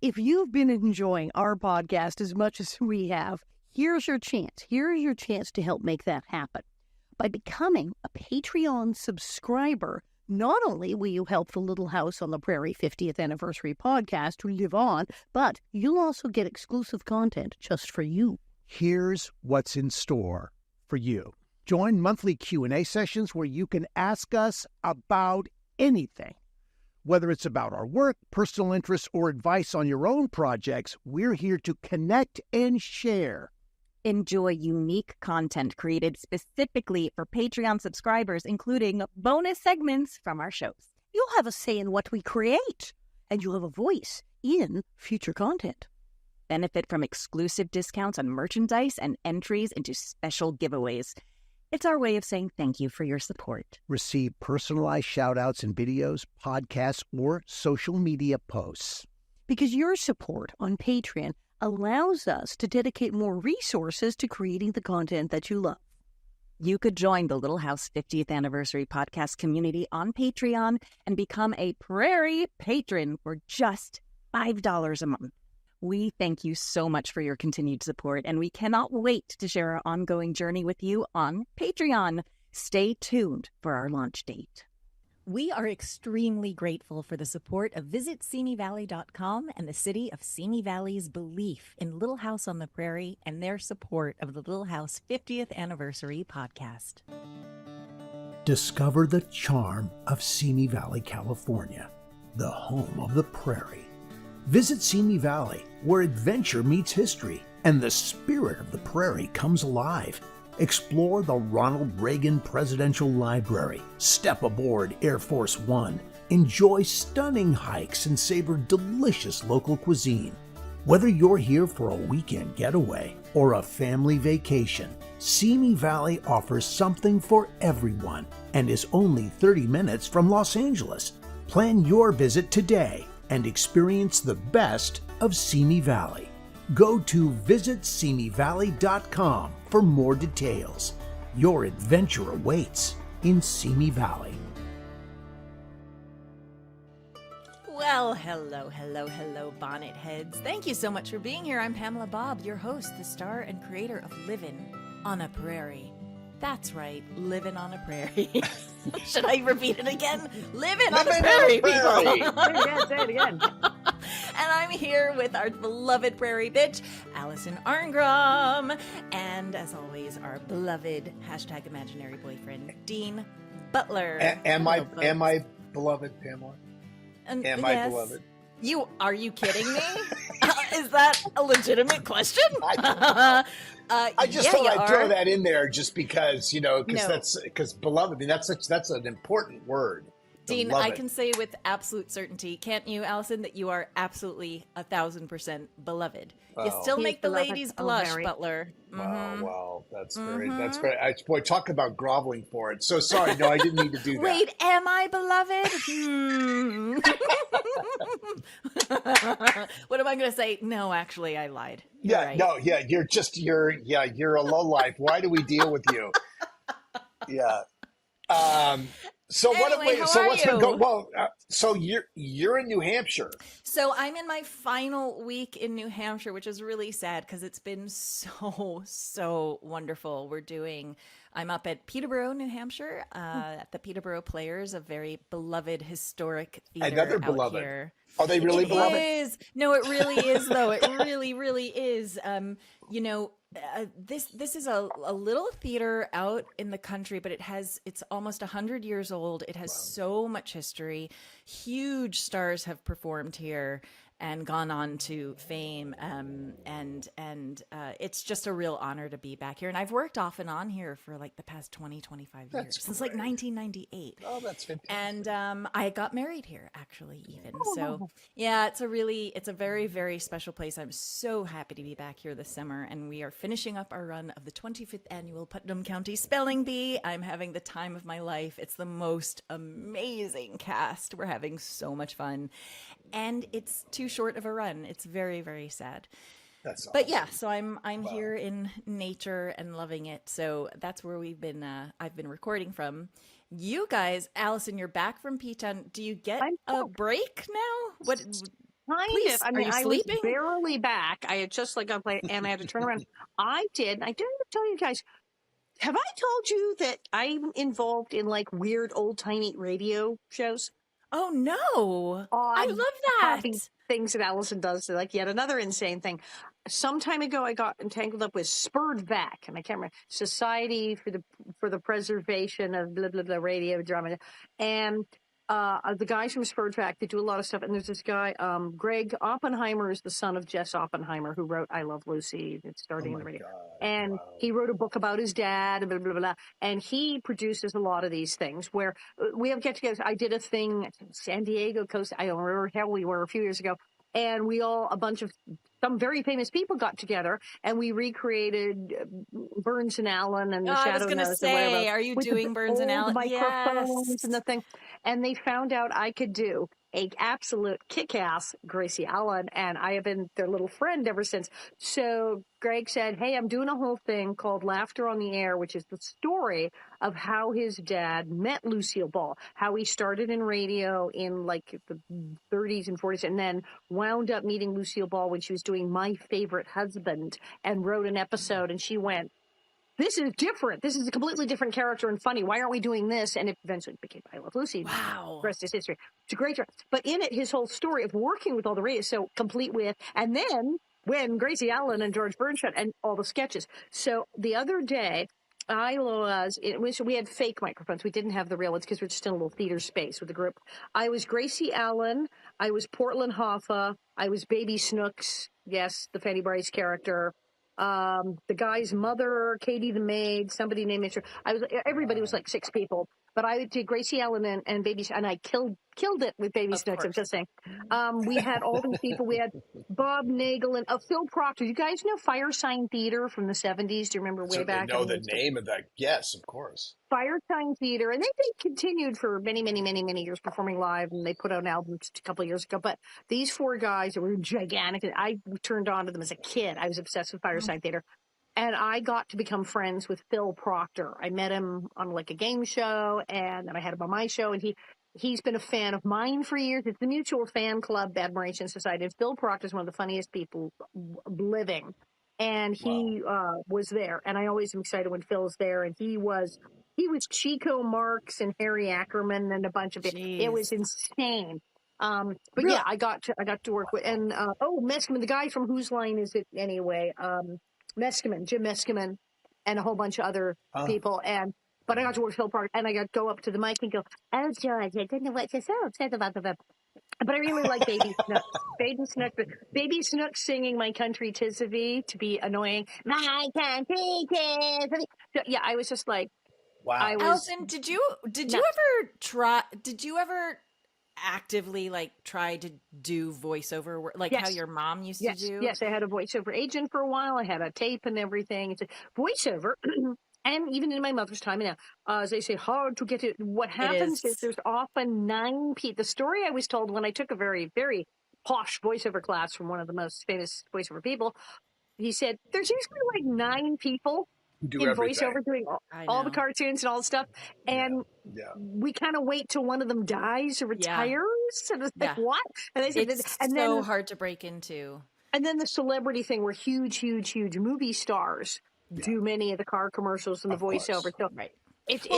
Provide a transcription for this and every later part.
If you've been enjoying our podcast as much as we have, here's your chance. Here's your chance to help make that happen. By becoming a Patreon subscriber, not only will you help the Little House on the Prairie 50th Anniversary podcast to live on, but you'll also get exclusive content just for you. Here's what's in store for you. Join monthly Q&A sessions where you can ask us about anything. Whether it's about our work, personal interests, or advice on your own projects, we're here to connect and share. Enjoy unique content created specifically for Patreon subscribers, including bonus segments from our shows. You'll have a say in what we create, and you'll have a voice in future content. Benefit from exclusive discounts on merchandise and entries into special giveaways. It's our way of saying thank you for your support. Receive personalized shout-outs in videos, podcasts, or social media posts. Because your support on Patreon allows us to dedicate more resources to creating the content that you love. You could join the Little House 50th Anniversary podcast community on Patreon and become a Prairie patron for just $5 a month. We thank you so much for your continued support, and we cannot wait to share our ongoing journey with you on Patreon. Stay tuned for our launch date. We are extremely grateful for the support of VisitSimiValley.com and the city of Simi Valley's belief in Little House on the Prairie and their support of the Little House 50th Anniversary podcast. Discover the charm of Simi Valley, California, the home of the prairie. Visit Simi Valley, where adventure meets history and the spirit of the prairie comes alive. Explore the Ronald Reagan Presidential Library, step aboard Air Force One, enjoy stunning hikes, and savor delicious local cuisine. Whether you're here for a weekend getaway or a family vacation, Simi Valley offers something for everyone and is only 30 minutes from Los Angeles. Plan your visit today and experience the best of Simi Valley. Go to visitsimivalley.com for more details. Your adventure awaits in Simi Valley. Well, hello, bonnet heads. Thank you so much for being here. I'm Pamela Bob, your host, the star and creator of Livin' on a Prairie. That's right, living on a prairie. Should I repeat it again? Living on a prairie, people. Say it again. And I'm here with our beloved prairie bitch, Alison Arngrom. And as always, our beloved #imaginary boyfriend, Dean Butler. Am I beloved, Pamela? Am I beloved? Are you kidding me? Is that a legitimate question? I just thought I'd throw that in there just because, No. because beloved, I mean, that's an important word. Dean, Beloved. I can say with absolute certainty, can't you, Allison, that you are absolutely 1,000% beloved. You still He's make the beloved, ladies oh, blush, very. Butler. Wow, that's very. Boy, talk about groveling for it. So sorry, no, I didn't need to do that. Wait, am I beloved? What am I going to say? No, actually, I lied. You're right. You're a lowlife. Why do we deal with you? Yeah. So Anyway, what's been going? Well, so you're in New Hampshire. So I'm in my final week in New Hampshire, which is really sad because it's been so wonderful. I'm up at Peterborough, New Hampshire, at the Peterborough Players, a very beloved historic theater Another out beloved. here. Are they really beloved? It is. No, it really is, though. It really is. This is a little theater out in the country, but it's almost 100 years old. It has so much history. Huge stars have performed here and gone on to fame. And it's just a real honor to be back here. And I've worked off and on here for like the past 25 years, since like 1998. Oh, that's fantastic. And I got married here, actually, even. So, yeah, it's a very, very special place. I'm so happy to be back here this summer. And we are finishing up our run of the 25th annual Putnam County Spelling Bee. I'm having the time of my life. It's the most amazing cast. We're having so much fun. And it's too short of a run. It's very, very sad. That's awesome. But yeah, so I'm here in nature and loving it. So that's where I've been recording from. You guys, Allison, you're back from P-Town. Do you get a break now? Kind of. I mean, Are you I was sleeping? barely back. I had just got played, and I had to turn around. I didn't even tell you guys. Have I told you that I'm involved in like weird old tiny radio shows? Oh no. I Odd, love hobby that. things that Allison does. Like yet another insane thing. Some time ago, I got entangled up with Spurred Back, and I can't remember Society for the Preservation of blah blah blah radio drama, and the guys from Spurred Back, they do a lot of stuff. And there's this guy, Greg Oppenheimer, is the son of Jess Oppenheimer, who wrote "I Love Lucy." It's Oh starting in my the radio, God. and Wow. he wrote a book about his dad, and blah blah blah. And he produces a lot of these things where we have get-togethers. I did a thing, San Diego Coast. I don't remember how we were a few years ago. And we all, a bunch of some very famous people got together, and we recreated Burns and Allen and the I was Shadow gonna Knows or whatever say, are you with the doing Burns and old Allen? microphones and Yes. the thing. And they found out I could do a absolute kick-ass Gracie Allen, and I have been their little friend ever since. So Greg said, "Hey, I'm doing a whole thing called Laughter on the Air, which is the story of how his dad met Lucille Ball, how he started in radio in like the 30s and 40s, and then wound up meeting Lucille Ball when she was doing My Favorite Husband and wrote an episode, and she went, this is different. This is a completely different character and funny. Why aren't we doing this?" And it eventually became I Love Lucy. Wow. The rest is history. It's a great show. But in it, his whole story of working with all the radio, so complete with, and then when Gracie Allen and George Burns shot and all the sketches. So the other day, we had fake microphones. We didn't have the real ones because we're just in a little theater space with the group. I was Gracie Allen. I was Portland Hoffa. I was Baby Snooks. Yes, the Fanny Bryce character. The guy's mother, Katie the maid, somebody named Mr. Everybody was like 6 people, but I did Gracie Allen and Baby, and I killed it with Baby Of Snooks. I'm course. just saying. We had all these people. We had Bob Nagel and Phil Proctor. You guys know Firesign Theater from the 70s? Do you remember way Certainly back? know the name of that. Yes, of course. Firesign Theater, and they continued for many, many, many, many years performing live, and they put out an album just a couple of years ago. But these 4 guys were gigantic, and I turned on to them as a kid. I was obsessed with Firesign Theater, and I got to become friends with Phil Proctor. I met him on like a game show, and then I had him on my show, and he's been a fan of mine for years. It's the Mutual Fan Club Admiration Society. And Phil Proctor is one of the funniest people living. And he was there, and I always am excited when Phil's there. And he was Chico Marx and Harry Ackerman and a bunch of it. It was insane. But Really? yeah, I got to work with, and Meskimen, the guy from Whose Line Is It Anyway? Jim Meskimen, and a whole bunch of other people. But I got to work with Phil Park, and I got to go up to the mic and go, "Oh, George, I don't know what you're so upset about the." But I really like Baby Snooks. Baby Snooks singing "My Country 'Tis of Thee" to be annoying. My country 'tis of thee. So, yeah, I was just like, Wow. Allison, did you ever actively like try to do voiceover work, like how your mom used to do? Yes, I had a voiceover agent for a while. I had a tape and everything. It's a voiceover. And even in my mother's time, now, as they say, hard to get it. What happens is there's often 9 people. The story I was told when I took a very, very posh voiceover class from one of the most famous voiceover people, he said, there's usually like 9 people Do in everything. voiceover doing all the cartoons and all the stuff. And we kind of wait till one of them dies or retires. And it's like, what? And they said, it's and so then, hard to break into. And then the celebrity thing where huge movie stars do many of the car commercials and the voiceover. So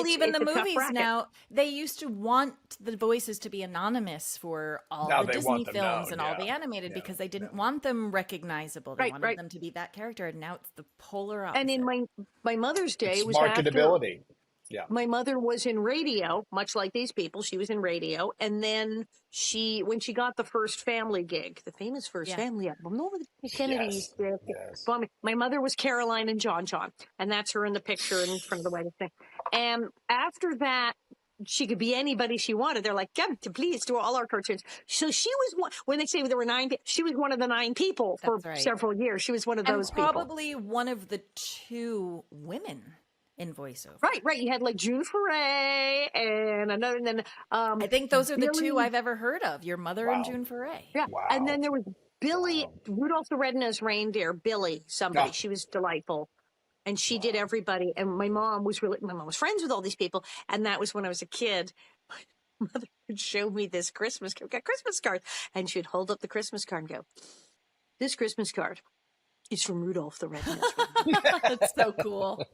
Even the movies now, they used to want the voices to be anonymous for all Now the they Disney want them films known, and all the animated because they didn't want them recognizable. They wanted them to be that character, and now it's the polar opposite. And in my mother's day, it was marketability. Yeah. My mother was in radio, much like these people. She was in radio. And then when she got the first Family gig, the famous first Family album, the Kennedys. Yes. My mother was Caroline and John, and that's her in the picture in front of the wedding thing. And after that, she could be anybody she wanted. They're like, come to please do all our cartoons. So she was one, when they say there were 9, she was one of the 9 people for several years. She was one of those people. Probably one of the 2 women in voiceover. Right. You had like June Foray and another, and then I think those are the 2 I've ever heard of. Your mother and June Foray. Yeah, and then there was Billy, Rudolph the Red-Nosed Reindeer. Billy, somebody. She was delightful, and she did everybody. And my mom was friends with all these people, and that was when I was a kid. mother would show me this Christmas card, and she'd hold up the Christmas card and go, "This Christmas card is from Rudolph the Red-Nosed Reindeer." That's so cool.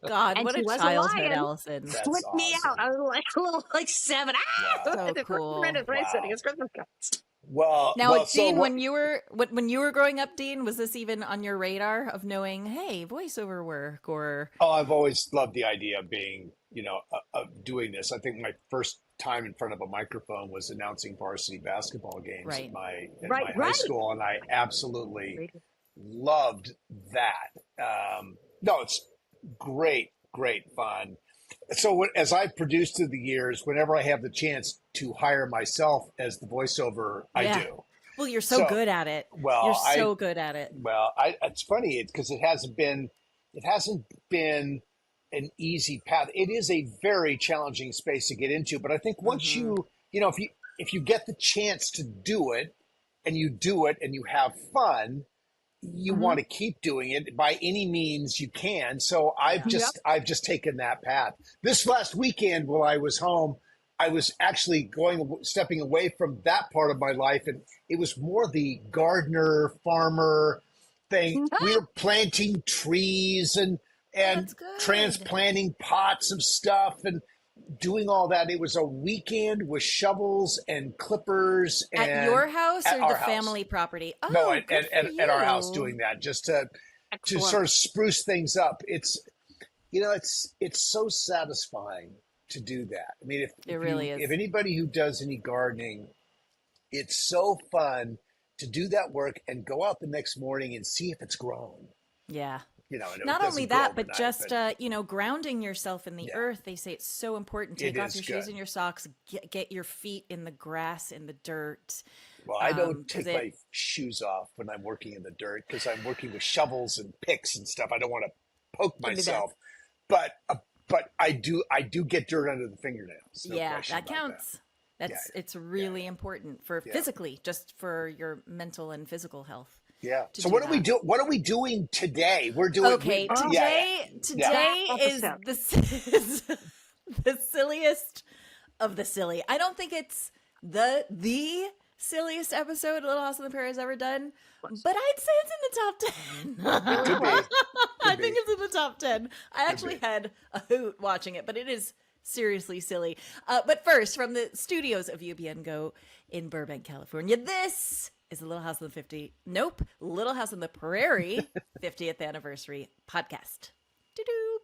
God, And what she a was a childhood, lion. Allison. That's Flipped me awesome. out. I was like a little, like 7. So The cool. Red-Nosed Reindeer Wow. sending us Christmas cards. Well, Now, well, Dean, so when you were growing up, Dean, was this even on your radar of knowing, hey, voiceover work or? Oh, I've always loved the idea of being, of doing this. I think my first time in front of a microphone was announcing varsity basketball games Right. at my Right, high right. school, and I absolutely loved that. No, it's great fun. So as I've produced through the years, whenever I have the chance to hire myself as the voiceover, Yeah. I do. Well, you're so good at it. Well, You're so good at it. Well, it's funny because it hasn't been an easy path. It is a very challenging space to get into, but I think once if you get the chance to do it and you do it and you have fun, you want to keep doing it by any means you can. So I've just taken that path. This last weekend while I was home, I was actually stepping away from that part of my life, and it was more the gardener, farmer thing. We were planting trees and That's good. transplanting pots of stuff and doing all that. It was a weekend with shovels and clippers. At and your house at or our the house. family property? Oh, No, good for at our house you. doing that just to Excellent. sort of spruce things up. It's so satisfying to do that. I mean, if anybody who does any gardening, it's so fun to do that work and go out the next morning and see if it's grown. Yeah. And it Not doesn't only grow that, but overnight, just grounding yourself in the Yeah. earth. They say it's so important. It Take off is your shoes good. and your socks. Get your feet in the grass, in the dirt. well, I don't 'cause take my shoes off when I'm working in the dirt because I'm working with shovels and picks and stuff. I don't want to poke Give me that. myself, but I do get dirt under the fingernails. No Yeah, question that about counts. It's really important for physically, just for your mental and physical health. Yeah. to So do what are we that. do? What are we doing today? We're doing Okay, today is the silliest of the silly. I don't think it's the silliest episode Little House on the Prairie has ever done, but I'd say it's in the top 10. Could be. I think it's in the top 10. I actually had a hoot watching it, but it is seriously silly. But first, from the studios of UBN Go in Burbank, California, this is the Little House on the Little House on the Prairie 50th anniversary podcast. Doo-doo.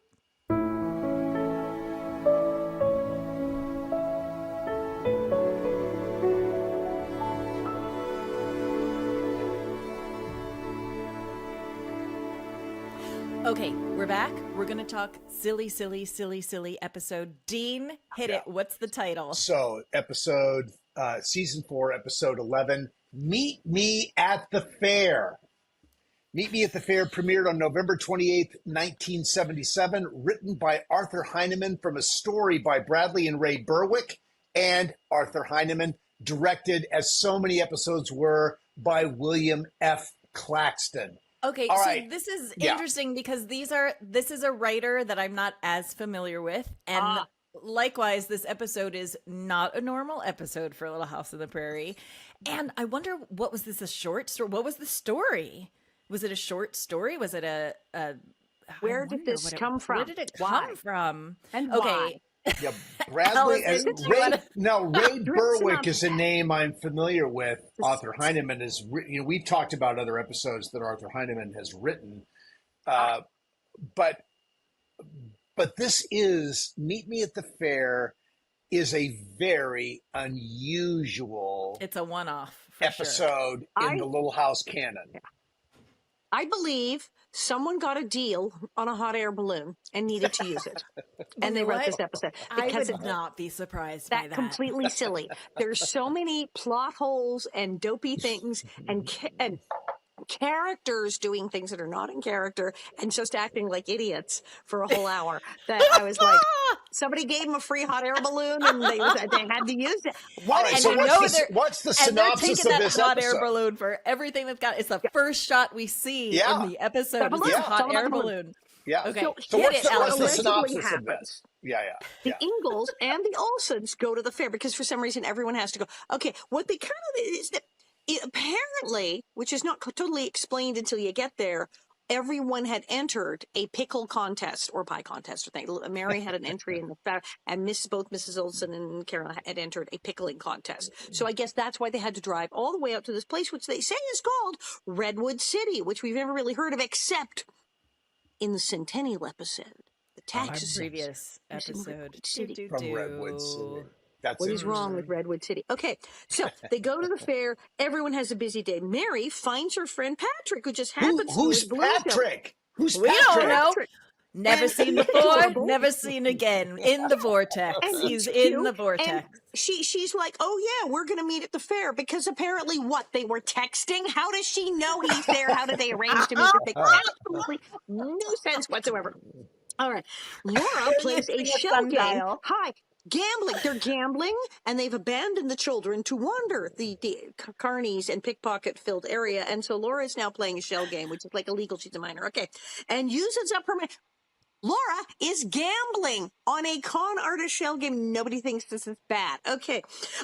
Okay, we're back. We're going to talk silly episode. Dean, hit it. What's the title? So season 4, episode 11, Meet Me at the Fair. Meet Me at the Fair premiered on November 28th, 1977, written by Arthur Heineman from a story by Bradley and Ray Berwick, and Arthur Heineman, directed, as so many episodes were, by William F. Claxton. Okay, All so right. this is Yeah. interesting because this is a writer that I'm not as familiar with, and likewise, this episode is not a normal episode for Little House on the Prairie. And I wonder, what was this, a short story? What was the story? Was it a short story? Was it a Where did this come from? Where did it Why? come from? And Okay. why? Yeah, Bradley and Allison, do you Ray Drip Berwick is a synopsis. name I'm familiar with. Arthur Heineman is, we've talked about other episodes that Arthur Heineman has written, but this is Meet Me at the Fair is a very unusual It's a one-off for sure. episode in the Little House canon. I believe someone got a deal on a hot air balloon and needed to use it. And they You know wrote what? this episode. I Because would not be surprised by that that. completely silly. There's so many plot holes and dopey things and characters doing things that are not in character and just acting like idiots for a whole hour that I was like, somebody gave them a free hot air balloon and they had to use it. All right, And so you know what's the And they're synopsis taking of that this hot episode? air balloon for everything that's got. It's the first shot we see Yeah. in the episode. The Is balloon. this It's hot all about air the balloon. balloon. Yeah. Okay. So Hit what's it, the Allison. synopsis of happens this? The Ingalls and the Olsons go to the fair because for some reason everyone has to go. Okay, what they kind of is that apparently, which is not totally explained until you get there, everyone had entered a pickle contest or pie contest or thing. Mary had an entry in the fair, and both Mrs. Olson and Carol had entered a pickling contest. So I guess that's why they had to drive all the way out to this place, which they say is called Redwood City, which we've never really heard of except in the Centennial episode. Texas. Previous episode From Redwood City. What is wrong with Redwood City? Okay, so they go to the fair. Everyone has a busy day. Mary finds her friend Patrick, who just happens Who's to be Patrick? Who's We Patrick? don't know. Never seen before, never seen again. In the vortex. He's in the vortex. And she's like, oh yeah, we're going to meet at the fair because apparently they were texting. How does she know he's there? How did they arrange to meet? That makes absolutely no sense whatsoever. All right. Laura plays a shell game. Hi. Gambling. They're gambling, and they've abandoned the children to wander the carnies and pickpocket-filled area. And so Laura is now playing a shell game, which is like illegal. She's a minor. Okay. And uses up her... Laura is gambling on a con artist shell game. Nobody thinks this is bad. Okay.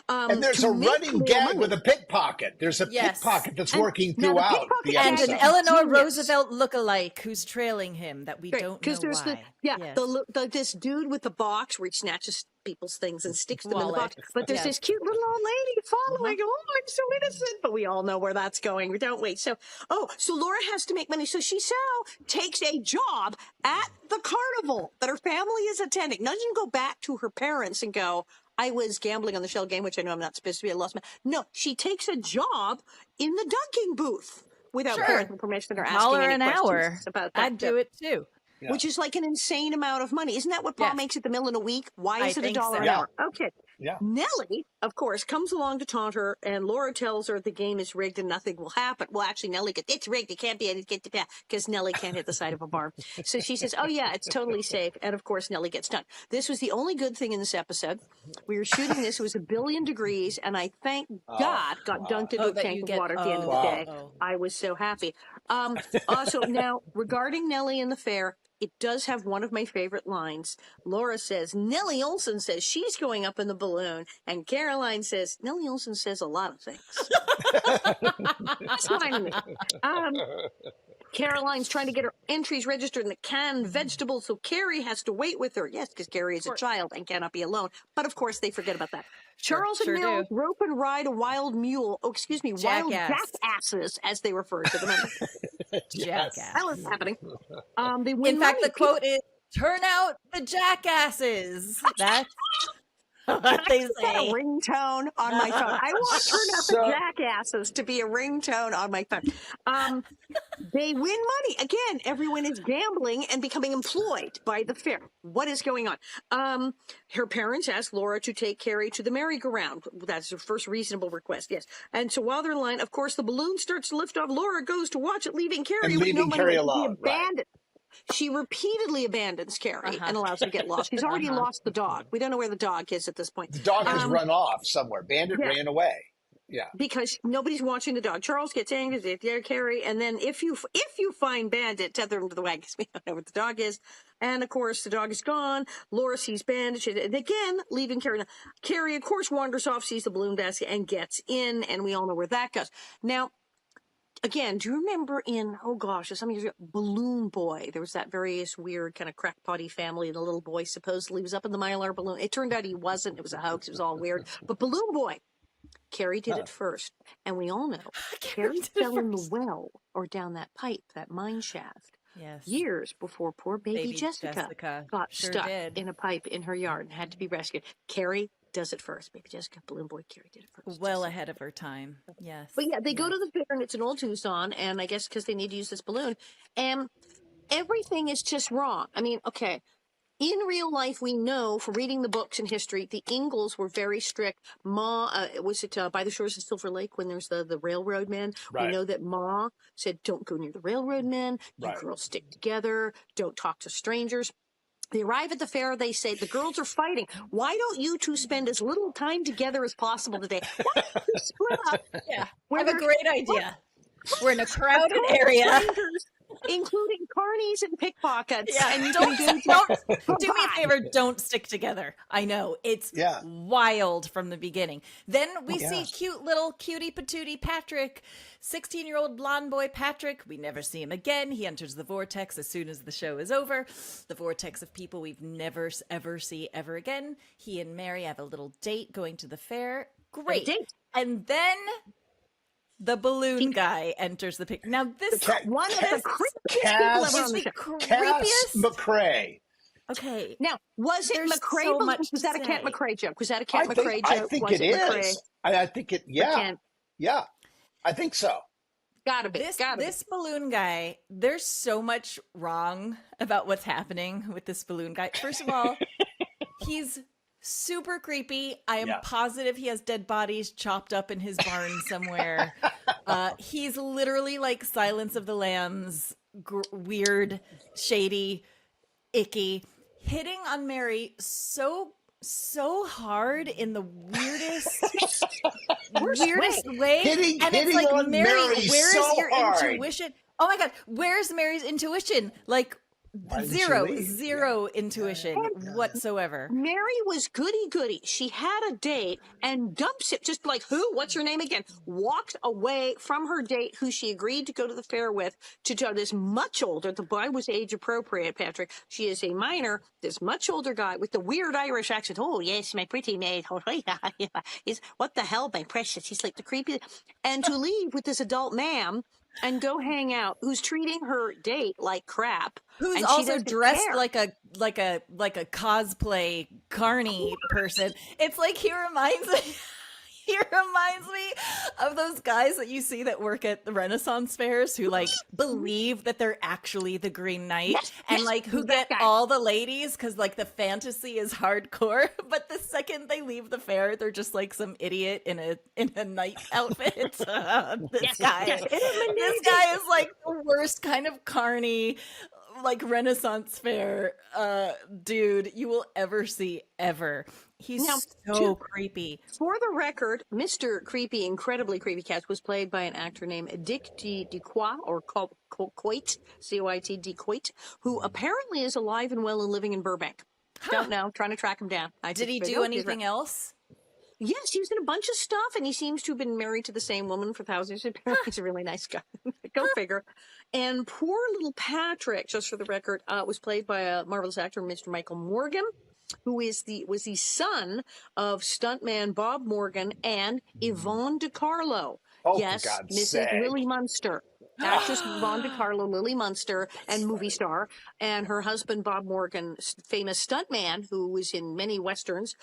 And there's a running gag with a pickpocket. There's a pickpocket that's working throughout the and episode. an Eleanor Roosevelt lookalike who's trailing him that we don't know there's why. This dude with the box where he snatches people's things and sticks them in the box. But there's this cute little old lady following. Oh, I'm so innocent. But we all know where that's going, don't we? So Laura has to make money. So she takes a job at the carnival that her family is attending. Doesn't go back to her parents and go, I was gambling on the shell game, which I know I'm not supposed to be. I lost my... No, she takes a job in the dunking booth without parental permission or asking any questions about that. I'd do it too. Yeah. Which is like an insane amount of money. Isn't that what Paul makes at the mill in a week? Why is it $1 an hour? Okay. Yeah. Nellie, of course, comes along to taunt her, and Laura tells her the game is rigged and nothing will happen. Well, actually, Nellie goes, it's rigged. It can't be. Because Nellie can't hit the side of a barn. So she says, oh, yeah, it's totally safe. And, of course, Nellie gets done. This was the only good thing in this episode. We were shooting this. It was 1 billion degrees, and I, thank God, got dunked into a tank of water at the end of the day. I was so happy. Also, now, regarding Nellie and the fair, it does have one of my favorite lines. Laura says, Nellie Olson says she's going up in the balloon. And Caroline says, Nellie Olson says a lot of things. That's fine to me. Caroline's trying to get her entries registered in the canned vegetables, so Carrie has to wait with her. Yes, because Carrie is a child and cannot be alone. But, of course, they forget about that. Charles and Nell rope and ride a wild mule. Oh, excuse me, wild jackasses, as they refer to them. Jackass. That was happening. They win In fact, the quote is, turn out the jackasses. That's what they say. A ringtone on my phone. I want turn out the jackasses to be a ringtone on my phone. They win money. Again, everyone is gambling and becoming employed by the fair. What is going on? Her parents ask Laura to take Carrie to the merry-go-round. That's her first reasonable request, yes. And so while they're in line, of course, the balloon starts to lift off. Laura goes to watch it, leaving Carrie with no money. Alone, abandoned. She repeatedly abandons Carrie and allows her to get lost. She's already lost the dog. We don't know where the dog is at this point. The dog has run off somewhere. Bandit ran away. Yeah. Because nobody's watching the dog. Charles gets angry at Carrie, and then if you find Bandit, tether him to the wagon because we don't know what the dog is. And, of course, the dog is gone. Laura sees Bandit, and again, leaving Carrie. Carrie, of course, wanders off, sees the balloon basket, and gets in, and we all know where that goes. Now, again, do you remember in, some years ago, Balloon Boy? There was that various weird kind of crackpotty family, and the little boy supposedly was up in the Mylar balloon. It turned out he wasn't. It was a hoax. It was all weird. But Balloon Boy, Carrie did it first. And we all know Carrie fell in the well or down that pipe, that mine shaft. Yes. Years before poor baby Jessica got stuck in a pipe in her yard and had to be rescued. Carrie does it first. Baby Jessica, Balloon Boy, Carrie did it first. Well ahead of her time. Yes. But yeah, they go to the fair and it's an old Tucson, and I guess because they need to use this balloon, and everything is just wrong. I mean, okay. In real life, we know from reading the books and history, the Ingalls were very strict. Was it by the shores of Silver Lake when there's the railroad men? Right. We know that Ma said, don't go near the railroad men. You girls stick together. Don't talk to strangers. They arrive at the fair. They say, the girls are fighting. Why don't you two spend as little time together as possible today? Why don't you split up? Yeah, I have a great idea. We're in a crowded area. including carnies and pickpockets. Yeah, And don't do me Goodbye. a favor. Don't stick together. I know it's Yeah. wild from the beginning. Then we see Yes. cute little cutie patootie Patrick, 16-year-old blonde boy Patrick. We never see him again. He enters the vortex as soon as the show is over. The vortex of people we've never ever see ever again. He and Mary have a little date going to the fair. Great. date. And then the balloon guy enters the picture. Now this One of the creepiest people Cass- ever on the is show. the Cass creepiest. McCrae. Okay. Now, was it There's McCrae? so much Was to that a Kent say. McCrae joke? Was that a I Kent McCrae think, joke? I think was it McCrae? is. I think it. Yeah. Kent? Yeah. I think so. Gotta be. This balloon guy, there's so much wrong about what's happening with this balloon guy. First of all, he's super creepy. I am Yeah. positive he has dead bodies chopped up in his barn somewhere. He's literally like Silence of the Lambs, weird, shady, icky, hitting on Mary so hard in the weirdest way. Hitting it's like, on Mary where's so your hard. intuition? Oh my God, where's Mary's intuition? Like Why didn't she leave? zero intuition whatsoever. Mary was goody. She had a date and dumps it, just like, who? What's her name again? Walked away from her date, who she agreed to go to the fair with, to this much older, the boy was age appropriate, Patrick. She is a minor, this much older guy with the weird Irish accent. Oh, yes, my pretty maid. Oh, yeah. What the hell, my precious? He's like the creepy. And to leave with this adult man and go hang out, who's treating her date like crap. Who's and she also doesn't dressed care. like a cosplay carny person. It's like he reminds me of those guys that you see that work at the Renaissance fairs who like believe that they're actually the Green Knight and like who that get guy. all the ladies because like the fantasy is hardcore, but the second they leave the fair, they're just like some idiot in a knight outfit. This guy is like the worst kind of carny, like Renaissance fair dude you will ever see ever. He's so creepy. For the record, Mr. Creepy, incredibly creepy cat was played by an actor named Dick Decoit, or Coit, C-O-I-T, Decoit, who apparently is alive and well and living in Burbank. Don't know, trying to track him down. Did he do anything else? Yes, he was in a bunch of stuff, and he seems to have been married to the same woman for thousands of years. He's a really nice guy. Go figure. And poor little Patrick, just for the record, was played by a marvelous actor, Mr. Michael Morgan, who was the son of stuntman Bob Morgan and Yvonne DiCarlo. Oh, yes, for God's Mrs. sake. Lily Munster. Actress Yvonne DiCarlo, Lily Munster, and movie star, and her husband Bob Morgan, famous stuntman who was in many westerns.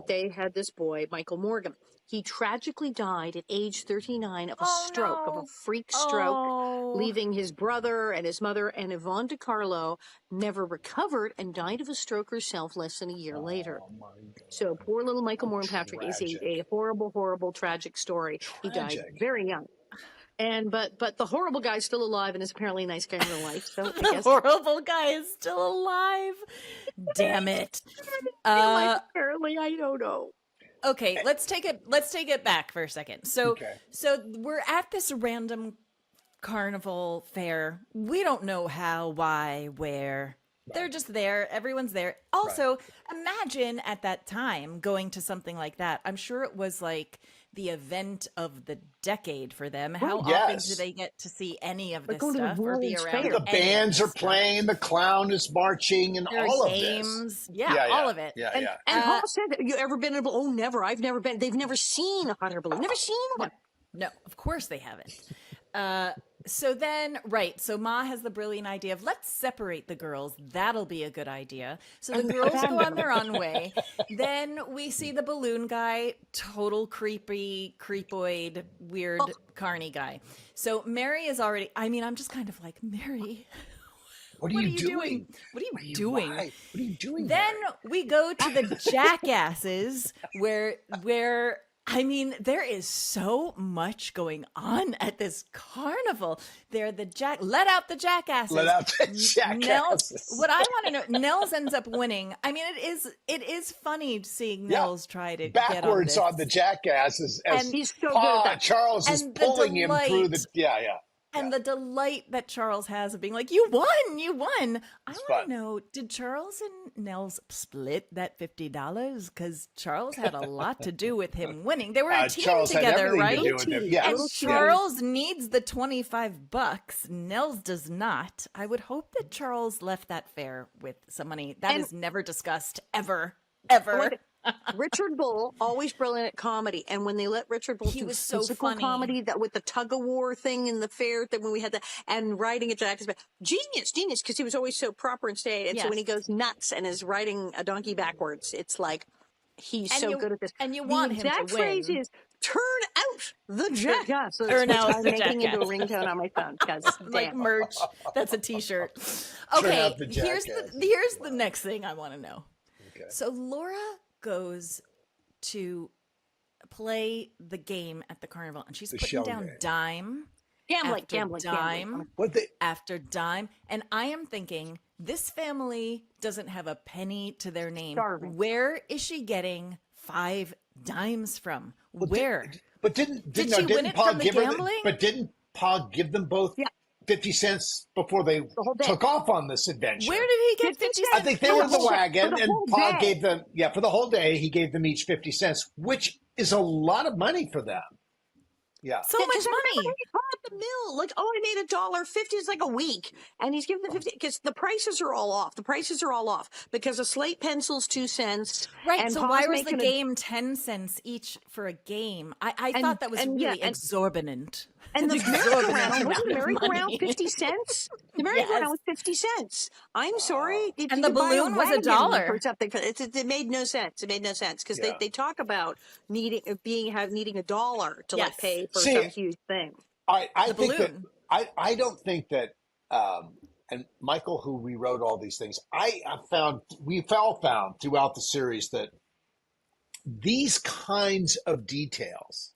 They had this boy, Michael Morgan. He tragically died at age 39 of a stroke, of a freak stroke, leaving his brother and his mother, and Yvonne DiCarlo never recovered and died of a stroke herself less than a year later. So poor little Michael Morgan Patrick is a horrible, horrible, tragic story. He died very young. And but the horrible guy's still alive and is apparently a nice guy in real life. So I guess Horrible guy is still alive. Damn it. apparently, I don't know. Okay, let's take it back for a second. So we're at this random carnival fair. We don't know how, why, where. They're just there. Everyone's there. Also, imagine at that time going to something like that. I'm sure it was like the event of the decade for them. How often do they get to see any of this stuff or be around? The bands are playing, the clown is marching, and there all are of games. this. Yeah, all of it. And Paul said, "You ever been in a balloon?" Oh, never. I've never been. They've never seen a hot air balloon. Never seen one. No, of course they haven't. So Ma has the brilliant idea of let's separate the girls. That'll be a good idea. So the girls go on their own way. Then we see the balloon guy, total creepy, creepoid, weird, carny guy. So Mary is already, I'm just kind of like, Mary, What are you doing? What are you doing? What are you doing? Then we go to the jackasses where there is so much going on at this carnival. They're let out the jackasses. Let out the jackasses. What I want to know, Nels ends up winning. It is funny seeing Nels try to backwards get on the jackasses as he's so good at that. Charles is pulling him through the And the delight that Charles has of being like, you won, you won. I want to know, did Charles and Nels split that $50? Because Charles had a lot to do with him winning. They were a team Charles together, right? Yeah. And Charles needs the $25. Nels does not. I would hope that Charles left that fair with some money. That is never discussed, ever. Richard Bull, always brilliant at comedy, and when they let Richard Bull do was so physical funny. comedy, that with the tug of war thing in the fair, that when we had that, and writing a jackasses, genius, because he was always so proper and staid, and so when he goes nuts and is riding a donkey backwards, it's like he's good at this. And you want him to win. The exact phrase is "turn out the jackass." Turn out I'm the making jackass. into a ringtone on my phone because like merch. That's a T-shirt. Okay, here's the next thing I want to know. Okay. So Laura goes to play the game at the carnival, and she's putting down dime after dime. And I am thinking, this family doesn't have a penny to their name. Starving. Where is she getting 5 dimes from? Where? Didn't she win it from the gambling? But didn't Pa give them both 50 cents before they took off on this adventure? Where did he get 50 cents? I think they were in the wagon, and Pa day. gave them, for the whole day, he gave them each 50 cents, which is a lot of money for them. Yeah. So much money. At the mill, like, I made $1.50. It's like a week, and he's giving the 50 because the prices are all off. The prices are all off because a slate pencil's 2 cents. Right. And so Pa's why was the making game 10 cents each for a game? I thought that was really exorbitant. And the merry-go-round, wasn't the merry-go-round 50 cents? The merry-go-round was 50 cents. I'm sorry. And the balloon was $1 or something. It made no sense. It made no sense because they talk about needing $1 to like pay for some huge thing. I think that I don't think that and Michael, who rewrote all these things, we've all found throughout the series that these kinds of details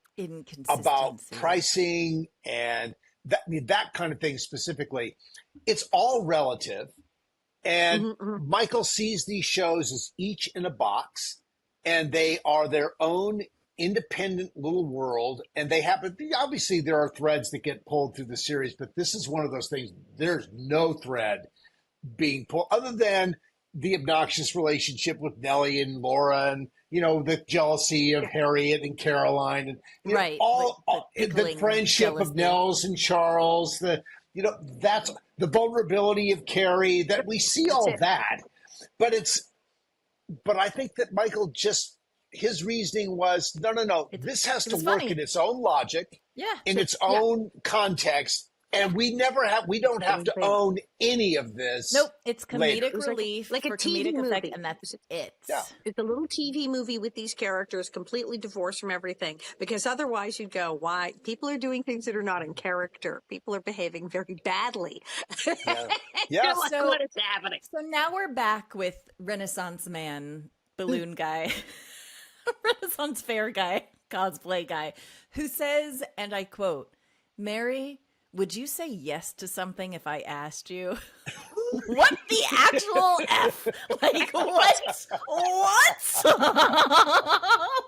about pricing and that kind of thing specifically, it's all relative. And Michael sees these shows as each in a box, and they are their own independent little world. And they happen, obviously there are threads that get pulled through the series, but this is one of those things, there's no thread being pulled other than the obnoxious relationship with Nellie and Laura, and the jealousy of Harriet and Caroline, and the friendship of Nels and Charles, that's the vulnerability of Carrie, that we see all that. But I think that Michael his reasoning was, no, this has to work in its own logic, in its own context. And we don't have to own any of this. Nope, it's comedic relief, like a for TV comedic movie. effect, and that's it. Yeah. It's a little TV movie with these characters completely divorced from everything, because otherwise you'd go, why? People are doing things that are not in character. People are behaving very badly. Yeah. Like, what is happening? So now we're back with Renaissance man, balloon guy, Renaissance fair guy, cosplay guy, who says, and I quote, "Mary, would you say yes to something if I asked you?" What the actual F? Like, what?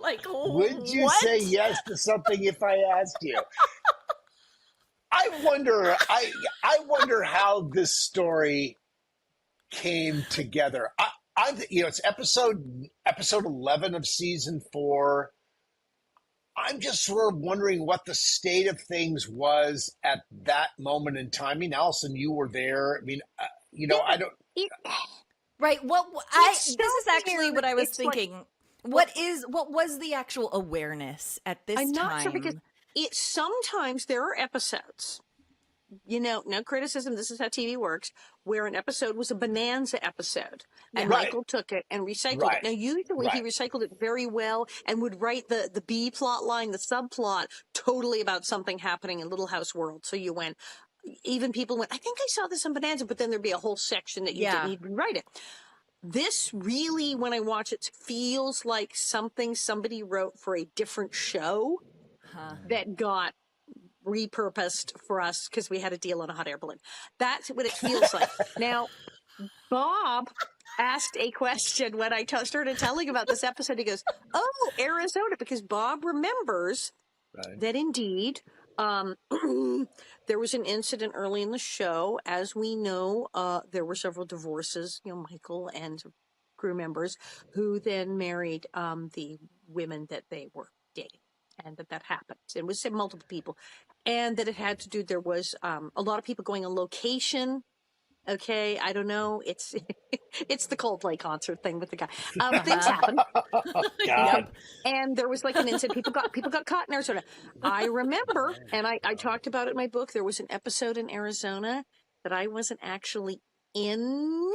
Like, would you say yes to something if I asked you? I wonder how this story came together. It's episode 11 of season 4. I'm just sort of wondering what the state of things was at that moment in time. I mean, Alison, you were there. I mean, I don't. Right. This is actually what I was thinking. What was the actual awareness at this time? I'm not sure, because sometimes there are episodes, no criticism, this is how TV works, where an episode was a bonanza episode, and Michael took it and recycled it. Now, usually he recycled it very well and would write the B plot line, the subplot, totally about something happening in Little House World. So even people went, I think I saw this on Bonanza, but then there'd be a whole section that you didn't even write it. This really, when I watch it, feels like something somebody wrote for a different show that got repurposed for us because we had a deal on a hot air balloon. That's what it feels like. Now, Bob asked a question when I started telling about this episode. He goes, "Oh, Arizona," because Bob remembers that indeed There was an incident early in the show. As we know, there were several divorces, Michael and crew members who then married the women that they were dating. And that happened. It was multiple people. And that it had to do, there was a lot of people going on location. Okay, I don't know. It's it's the Coldplay concert thing with the guy. Things happen. God. And there was like an incident. People got caught in Arizona. I remember, and I talked about it in my book. There was an episode in Arizona that I wasn't actually in,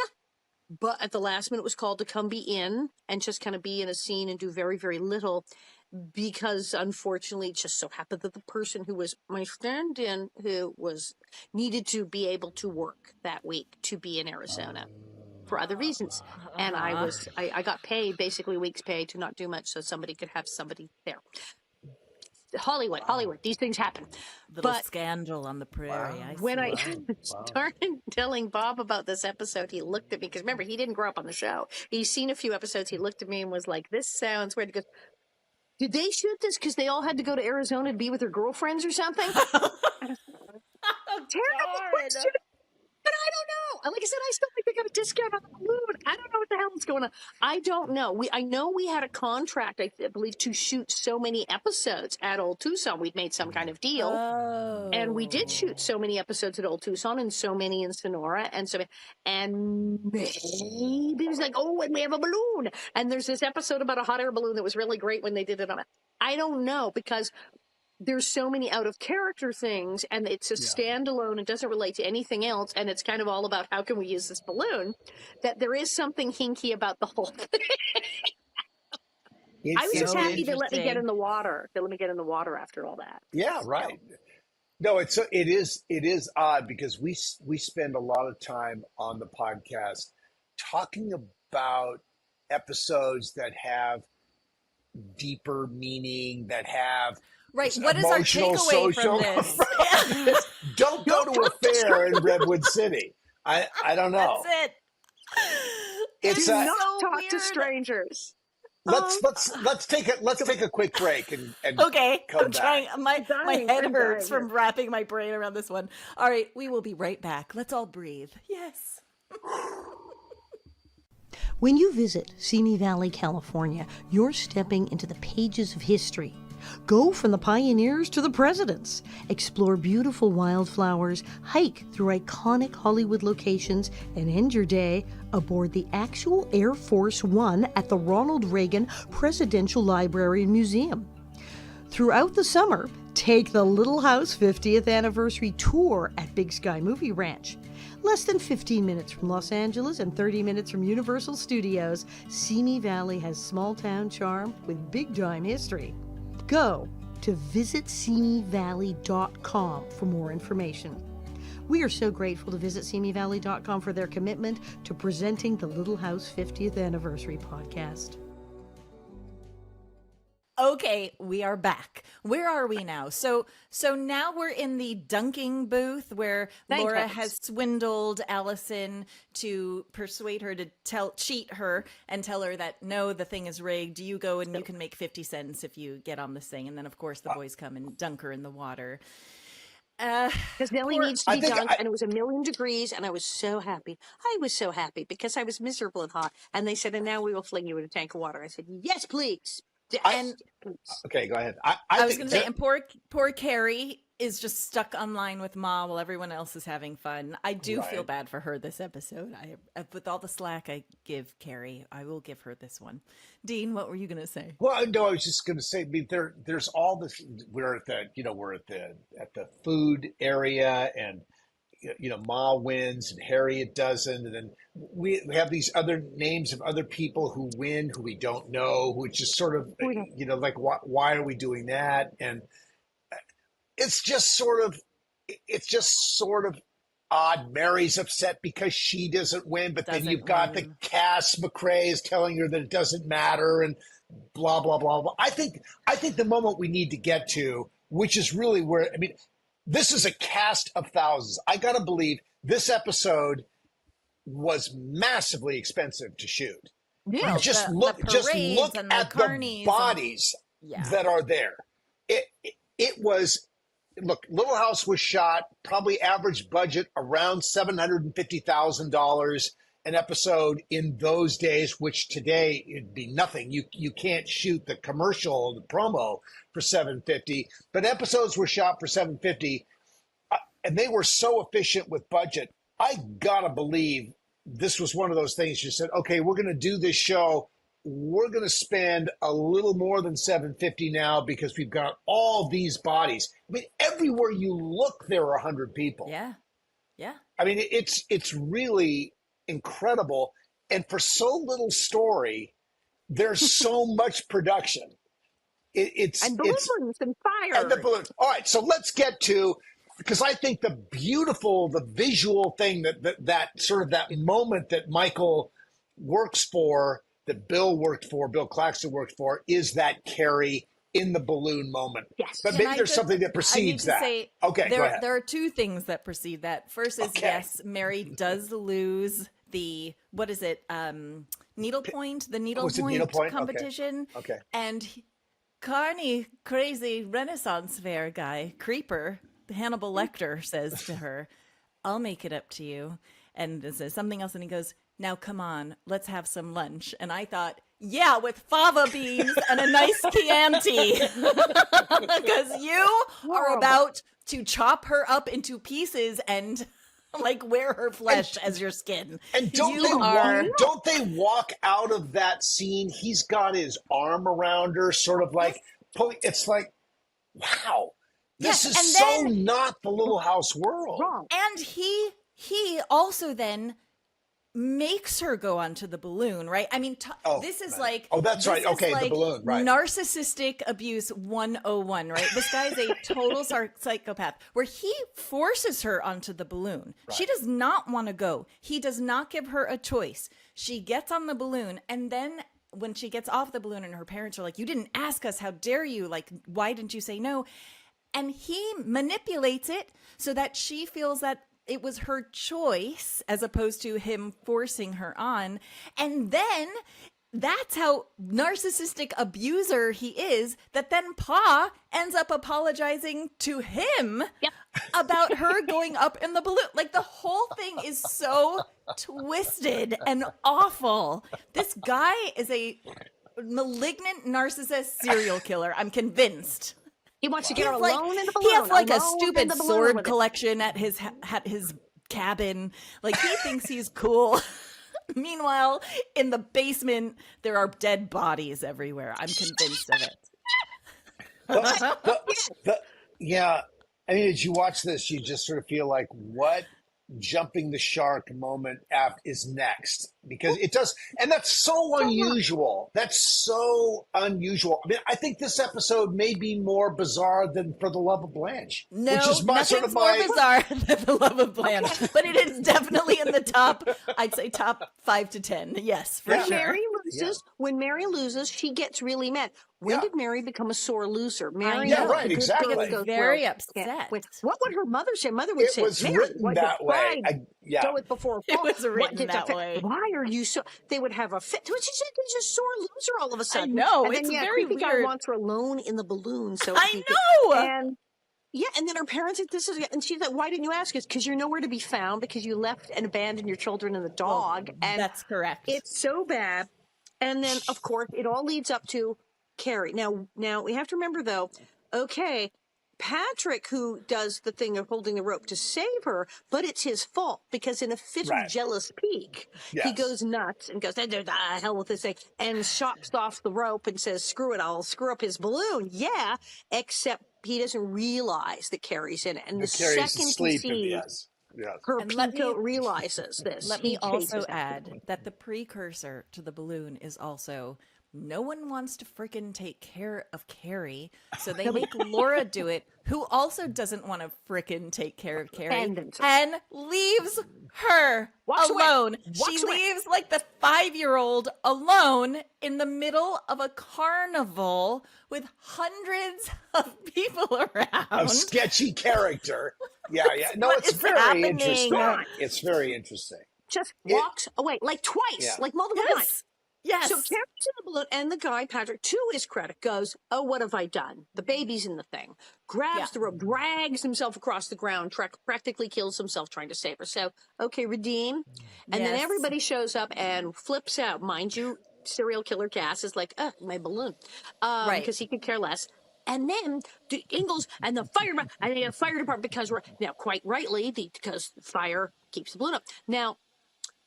but at the last minute was called to come be in and just kind of be in a scene and do very, very little. Because unfortunately, it just so happened that the person who was my stand-in, who needed to be able to work that week to be in Arizona for other reasons, and I got paid basically a week's pay to not do much, so somebody could have somebody there. Hollywood, these things happen. Little But scandal on the prairie. when I started telling Bob about this episode, he looked at me, because remember, he didn't grow up on the show. He's seen a few episodes. He looked at me and was like, "This sounds weird." He goes, "Did they shoot this because they all had to go to Arizona to be with their girlfriends or something?" Terrible question. But I don't know. Like I said, I still think they got a discount on the balloon. I don't know what the hell is going on. I don't know. I know we had a contract, I believe, to shoot so many episodes at Old Tucson. We'd made some kind of deal. Oh. And we did shoot so many episodes at Old Tucson and so many in Sonora. And maybe it was like, oh, and we have a balloon. And there's this episode about a hot air balloon that was really great when they did it on it. I don't know, because there's so many out of character things, and it's a standalone. It doesn't relate to anything else, and it's kind of all about how can we use this balloon. That there is something hinky about the whole thing. I was just happy they let me get in the water. They let me get in the water after all that. Yeah, right. No, it is odd because we spend a lot of time on the podcast talking about episodes that have deeper meaning, that have right. What is our takeaway social from this? Don't go to a fair in Redwood City. I don't know. That's it. It's Do not so talk weird. to strangers. Let's take a quick break and Okay, come I'm back. trying. My head I'm hurts dying. from wrapping my brain around this one. All right, we will be right back. Let's all breathe. Yes. When you visit Simi Valley, California, you're stepping into the pages of history. Go from the pioneers to the presidents. Explore beautiful wildflowers, hike through iconic Hollywood locations, and end your day aboard the actual Air Force One at the Ronald Reagan Presidential Library and Museum. Throughout the summer, take the Little House 50th Anniversary Tour at Big Sky Movie Ranch. Less than 15 minutes from Los Angeles and 30 minutes from Universal Studios, Simi Valley has small-town charm with big-time history. Go to visitsimiValley.com for more information. We are so grateful to visitsimiValley.com for their commitment to presenting the Little House 50th Anniversary podcast. Okay, we are back. Where are we now? So now we're in the dunking booth where Laura has swindled Allison to persuade her to cheat her and tell her that no, the thing is rigged. You go and you can make 50 cents if you get on this thing. And then of course the boys come and dunk her in the water. Because Nellie needs to be dunked, and it was 1,000,000 degrees, and I was so happy. I was so happy because I was miserable and hot. And they said, "And now we will fling you in a tank of water." I said, "Yes, please." Okay, go ahead. I was going to say, and poor Carrie is just stuck online with Ma while everyone else is having fun. I do feel bad for her this episode. With all the slack I give Carrie, I will give her this one. Dean, what were you going to say? Well, no, I was just going to say, I mean, there's all this. We're at the food area, and Ma wins and Harriet doesn't, and then we have these other names of other people who win who we don't know, who just sort of like why are we doing that? And it's just sort of odd. Mary's upset because she doesn't win, but then you've got the Cass McRae is telling her that it doesn't matter and blah blah blah blah. I think the moment we need to get to, which is really where, I mean, this is a cast of thousands. I gotta believe this episode was massively expensive to shoot. Yeah. Well, just look at the bodies that are there. It was look, Little House was shot, probably average budget around $750,000 an episode in those days, which today it'd be nothing. You can't shoot the commercial, the promo for 750, but episodes were shot for 750, and they were so efficient with budget. I gotta believe this was one of those things you said, okay, we're going to do this show. We're going to spend a little more than 750 now because we've got all these bodies. I mean, everywhere you look, there are 100 people. Yeah. Yeah. I mean, it's really incredible. And for so little story, there's so much production. And balloons and fire. And the balloons. All right, so let's get to, because I think the visual thing that sort of that moment that Michael works for, that Bill Claxton worked for, is that Carrie in the balloon moment. Yes. But maybe there's something that precedes that. Okay, go ahead. There are two things that precede that. First is, yes, Mary does lose the, what is it, needlepoint competition. Okay. And Carney, crazy Renaissance fair guy, Creeper, Hannibal Lecter, says to her, I'll make it up to you. And says something else, and he goes, now come on, let's have some lunch. And I thought, yeah, with fava beans and a nice Chianti. Because you are about to chop her up into pieces and like wear her flesh as your skin. And don't they walk out of that scene? He's got his arm around her, sort of like, it's like, wow, this is so not the Little House world. And he also then makes her go onto the balloon, right? I mean, this is like... Oh, that's right. Okay, like the balloon, right. Narcissistic abuse 101, right? This guy's a total psychopath, where he forces her onto the balloon. Right. She does not want to go. He does not give her a choice. She gets on the balloon, and then when she gets off the balloon and her parents are like, you didn't ask us, how dare you? Like, why didn't you say no? And he manipulates it so that she feels that it was her choice as opposed to him forcing her on. And then that's how narcissistic abuser he is, that then Pa ends up apologizing to him about her going up in the balloon. Like, the whole thing is so twisted and awful. This guy is a malignant narcissist serial killer. I'm convinced. He wants to get her alone in the balloon. He has like a stupid sword collection at his cabin. Like, he thinks he's cool. Meanwhile, in the basement, there are dead bodies everywhere. I'm convinced of it. Yeah. I mean, as you watch this, you just sort of feel like, what jumping the shark moment is next? Because it does, and that's so unusual. That's so unusual. I mean, I think this episode may be more bizarre than For the Love of Blanche. No, which is nothing's more bizarre than The Love of Blanche, but it is definitely in the top, I'd say top 5 to 10. Yes, for sure. When Mary loses, she gets really mad. When did Mary become a sore loser? Mary, right, exactly. Very upset. What would her mother say? Mother would say, it was written that way. Go it before it was written that way. Why are you so? They would have a fit. She said she's a sore loser all of a sudden. I know. And it's then, very weird. Guy wants her alone in the balloon. So I know. And then her parents said, and she's like, why didn't you ask us? Because you're nowhere to be found, because you left and abandoned your children and the dog. And that's correct. It's so bad. And then, of course, it all leads up to Carrie. Now we have to remember, though, okay, Patrick, who does the thing of holding the rope to save her, but it's his fault, because in a fit of jealous pique, he goes nuts and goes, hell with this thing, and chops off the rope and says, screw it, I'll screw up his balloon. Yeah, except he doesn't realize that Carrie's in it. And the second he sees her Pinto realizes this. Let me also add that the precursor to the balloon is also, no one wants to frickin' take care of Carrie, so they make Laura do it, who also doesn't want to frickin' take care of Carrie, and leaves her alone. She leaves like the 5-year-old alone in the middle of a carnival with hundreds of people around. A sketchy character. Yeah. No, it's very interesting. It's very interesting. Just walks away, like twice, like multiple times. Yes. So carries in the balloon, and the guy, Patrick, to his credit, goes, "Oh, what have I done? The baby's in the thing." Grabs the rope, drags himself across the ground, practically kills himself trying to save her. So, okay, redeem. And then Yes. everybody shows up and flips out. Mind you, serial killer Cass is like, my balloon. Right. Because he could care less. And then the Ingalls and the fire department, because we're now quite rightly, because fire keeps the balloon up. Now,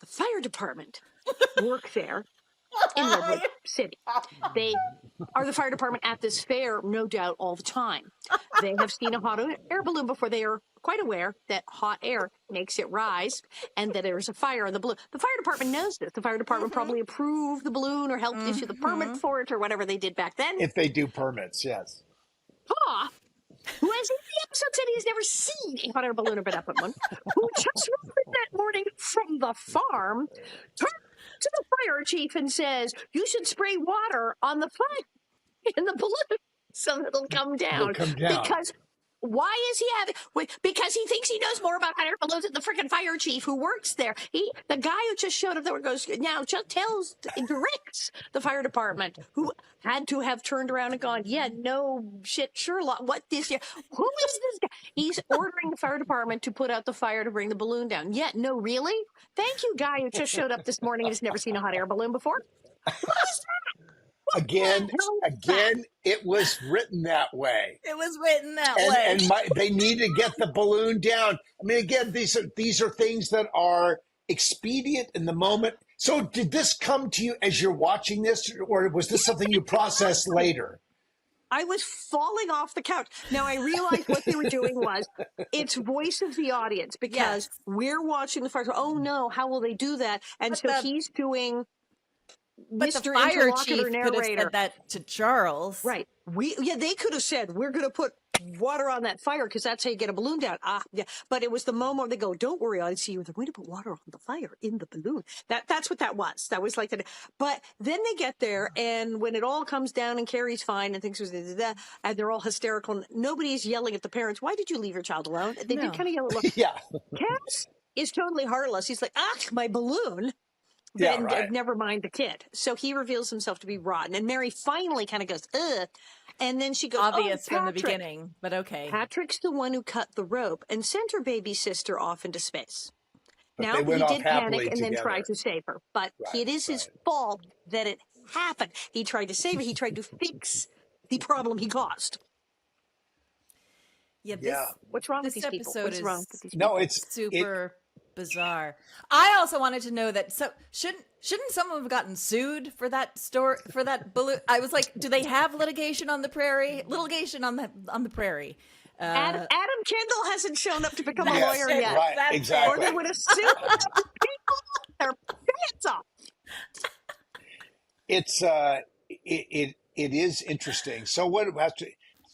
the fire department work there in Redwood City. They are the fire department at this fair, no doubt, all the time. They have seen a hot air balloon before. They are quite aware that hot air makes it rise and that there's a fire on the balloon. The fire department knows this. The fire department probably approved the balloon or helped issue the permit for it or whatever they did back then. If they do permits, yes. Pa, who has in the episode said he's never seen a hot air balloon or been up at one, who just returned that morning from the farm, turned to the fire chief and says, "You should spray water on the fire in the balloon so it'll come down." Because why is he having? Because he thinks he knows more about hot air balloons than the freaking fire chief who works there. The guy who just showed up there goes now just directs the fire department, who had to have turned around and gone, "Yeah, no shit, Sherlock. What this year? Who is this guy?" He's ordering the fire department to put out the fire to bring the balloon down. Yeah, no, really? Thank you, guy who just showed up this morning and has never seen a hot air balloon before. What is that? Again, it was written that way. It was written that way. And they need to get the balloon down. I mean, again, these are things that are expedient in the moment. So did this come to you as you're watching this, or was this something you processed later? I was falling off the couch. Now I realized what they were doing was it's voice of the audience, because we're watching the fire. Oh no, how will they do that? And he's doing But Mr. the fire chief Interlocutor could have narrator. said that to Charles. Right. They could have said, "We're going to put water on that fire because that's how you get a balloon down." Yeah. But it was the moment they go, "Don't worry, I see you. They're going to put water on the fire in the balloon." That's what that was. That was like that. But then they get there, and when it all comes down and Carrie's fine and things and they're all hysterical, and nobody's yelling at the parents, "Why did you leave your child alone?" They did kind of yell at Yeah. Cass is totally heartless. He's like, my balloon. Yeah, Then never mind the kid. So he reveals himself to be rotten. And Mary finally kind of goes, ugh. And then she goes, Obvious from the beginning, but okay. Patrick's the one who cut the rope and sent her baby sister off into space. But now, they went he off did panic and together. then tried to save her. But it is his fault that it happened. He tried to save her. He tried to fix the problem he caused. What's wrong with these people? What's wrong with these people? No, it's super bizarre. I also wanted to know that. So shouldn't someone have gotten sued for that balloon? I was like, do they have litigation on the prairie? Litigation on the prairie. Adam Kendall hasn't shown up to become a lawyer yet. Right, exactly. Or they would have sued people their pants off. It's it is interesting. So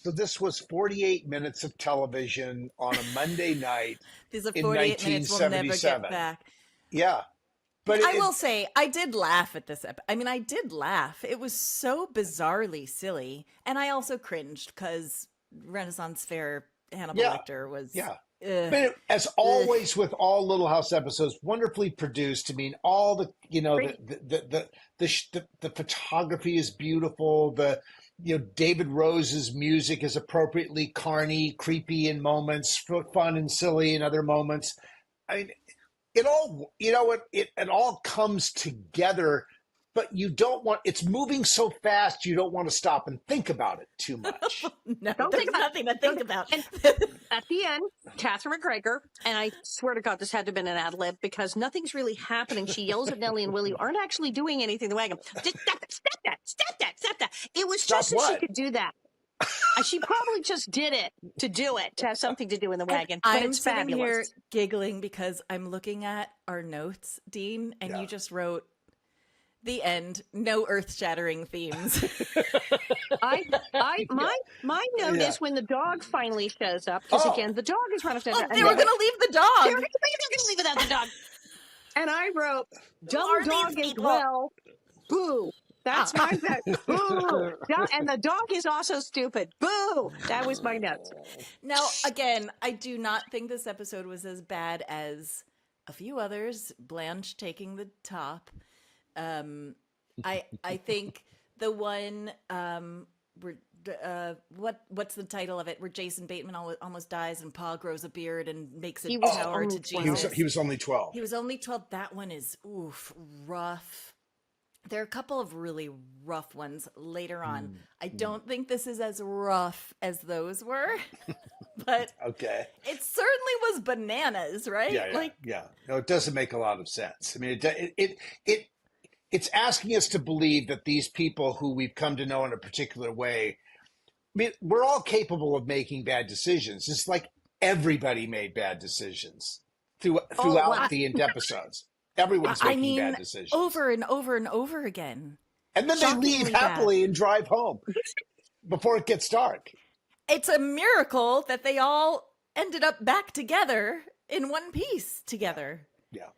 so this was 48 minutes of television on a Monday night. These are 48 minutes we'll never get back. Yeah. But I will say, I did laugh at this episode. I mean, I did laugh. It was so bizarrely silly. And I also cringed because Renaissance Fair Hannibal Lecter was... Yeah. But as always with all Little House episodes, wonderfully produced. I mean, all the, the photography is beautiful. David Rose's music is appropriately carny, creepy in moments, fun and silly in other moments. I mean, it all, it all comes together, but it's moving so fast, you don't want to stop and think about it too much. No, there's nothing to think about. And at the end, Catherine McGregor, and I swear to God, this had to have been an ad lib because nothing's really happening. She yells at Nellie and Willie, who aren't actually doing anything to wagon. Just stop that. It was just so she could do that. She probably just did it, to have something to do in the wagon. But I'm it's sitting fabulous. here giggling because I'm looking at our notes, Dean, and you just wrote, "The end. No earth-shattering themes." My note is when the dog finally shows up, because again, the dog is running. They were going to leave the dog. They were going to leave without the dog. And I wrote, "Dumb dog as well. Boo." That's my note. Boo. And the dog is also stupid. Boo. That was my note. Now, again, I do not think this episode was as bad as a few others. Blanche taking the top. I think the one where what's the title of it? Where Jason Bateman almost dies and Pa grows a beard and makes a He was tower only to 12. Jesus. He was only 12. He was only 12. That one is rough. There are a couple of really rough ones later on. I don't think this is as rough as those were, but Okay. it certainly was bananas, right? Yeah. No, it doesn't make a lot of sense. I mean, it's asking us to believe that these people who we've come to know in a particular way, I mean, we're all capable of making bad decisions. It's like everybody made bad decisions throughout the end episodes. Everyone's making bad decisions. Over and over and over again. And then they leave happily and drive home before it gets dark. It's a miracle that they all ended up back together in one piece together. Yeah.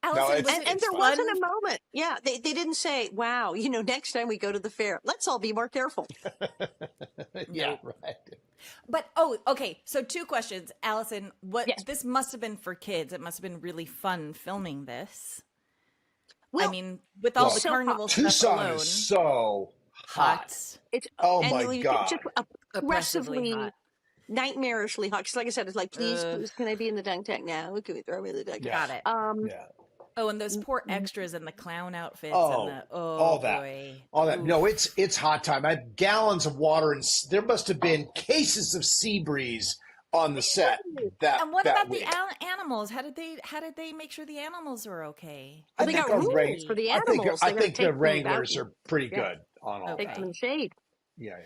Allison, and there wasn't a moment. Yeah, they didn't say, wow, next time we go to the fair, let's all be more careful. Yeah, right. But, okay. So 2 questions. Allison, this must have been for kids. It must have been really fun filming this. Well, I mean, with all the so carnival stuff Tucson alone. is so hot. It's my God. just Oppressively aggressively, hot. nightmarishly hot. Because like I said, it's like, please, can I be in the dunk tank now? Can we throw me in the dunk tank? Got it. Yeah. Oh, and those poor extras and the clown outfits. Oh, and all that. Boy. All that. Oof. No, it's hot time. I had gallons of water, and there must have been cases of sea breeze on the set. And what about week. the animals? How did they make sure the animals were okay? They got rules for the animals. I think the Wranglers are pretty good on all Take that. them in the shade. Yeah.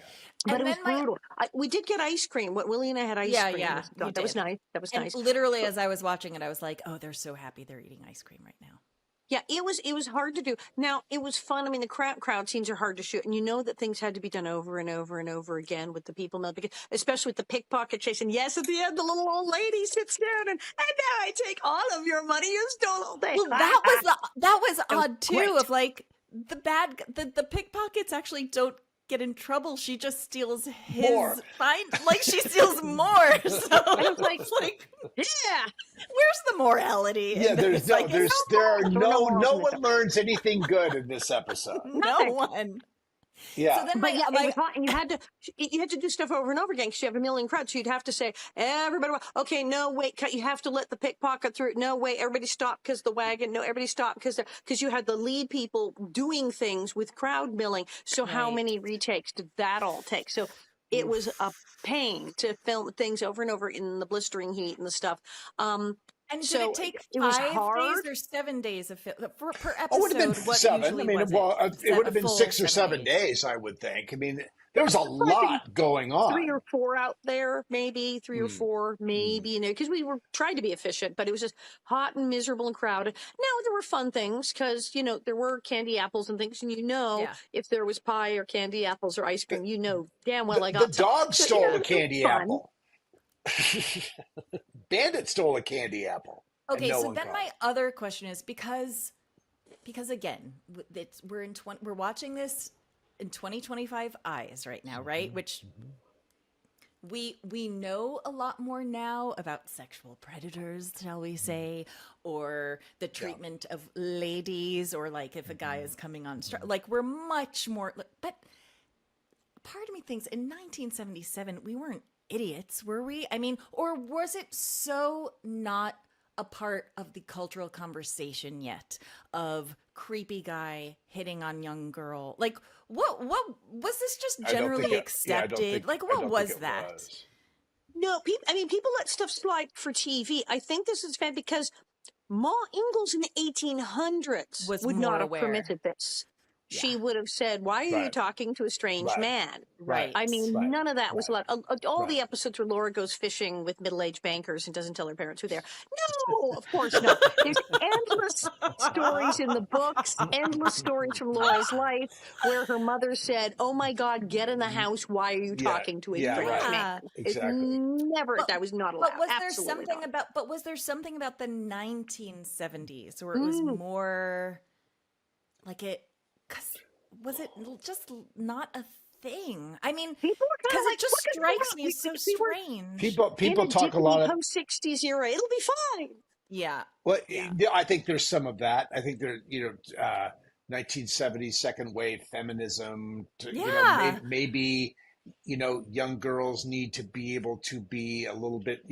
But And it was then brutal. We did get ice cream. Willie and I had ice cream. Yeah, That was nice. That was And nice. literally, as I was watching it, I was like, "Oh, they're so happy they're eating ice cream right now." Yeah, it was hard to do. Now, it was fun. I mean, the crowd scenes are hard to shoot, and you know that things had to be done over and over and over again with the people, especially with the pickpocket chase. And yes, at the end, the little old lady sits down and now I take all of your money you stole all day. Well, that was Don't odd too. quit. Of like the pickpockets actually don't get in trouble. She just steals his More. like she steals more. So I was like, Yeah. where's the morality? Yeah, There are no one learns anything good in this episode. no one. Yeah. So then But it was hot, and you had to do stuff over and over again because you have a million crowds. So you'd have to say, everybody, okay, no, wait, cut. You have to let the pickpocket through. No, wait, everybody stop because the wagon. No, everybody stop because you had the lead people doing things with crowd milling. So how many retakes did that all take? So it was a pain to film things over and over in the blistering heat and the stuff. And did so it take it was 5 hard. days or 7 days of per episode? Oh, it would have been what 7. I usually mean, was it would have been full 6 or 7 days. days, I would think. I mean, there was a lot going on. 3 or 4 out there, maybe 3 or 4, maybe, because we were trying to be efficient, but it was just hot and miserable and crowded. Now there were fun things because there were candy apples and things, and if there was pie or candy apples or ice cream, damn well I got the dog some. stole So, a candy apple. Bandit stole a candy apple. Okay, no so one then caught my it. other question is because again, we're watching this in 2025 eyes right now, right? Which we know a lot more now about sexual predators, shall we say, or the treatment of ladies, or like if a guy is coming on like we're much more. But part of me thinks in 1977 we weren't idiots, were we? I mean, or was it so not a part of the cultural conversation yet of creepy guy hitting on young girl? Like what was this just generally accepted? What was that? No, people let stuff slide for TV. I think this is bad because Ma Ingalls in the 1800s Was would more not have aware. permitted this. She would have said, why are you talking to a strange man? Right. I mean, none of that was allowed. All the episodes where Laura goes fishing with middle-aged bankers and doesn't tell her parents who they are. No, of course not. There's endless stories in the books, endless stories from Laura's life where her mother said, oh my God, get in the house. Why are you talking to a strange man? Exactly. That was not allowed. But was there Absolutely something not. was there something about the 1970s where it was more like it? Because was it just not a thing? I mean, People are because kinda it just look at strikes the me as so we were strange. People talk a lot of. post 60s era. It'll be fine. Yeah. Well, I think there's some of that. I think there, 1970s second wave feminism. Yeah. Maybe young girls need to be able to be a little bit.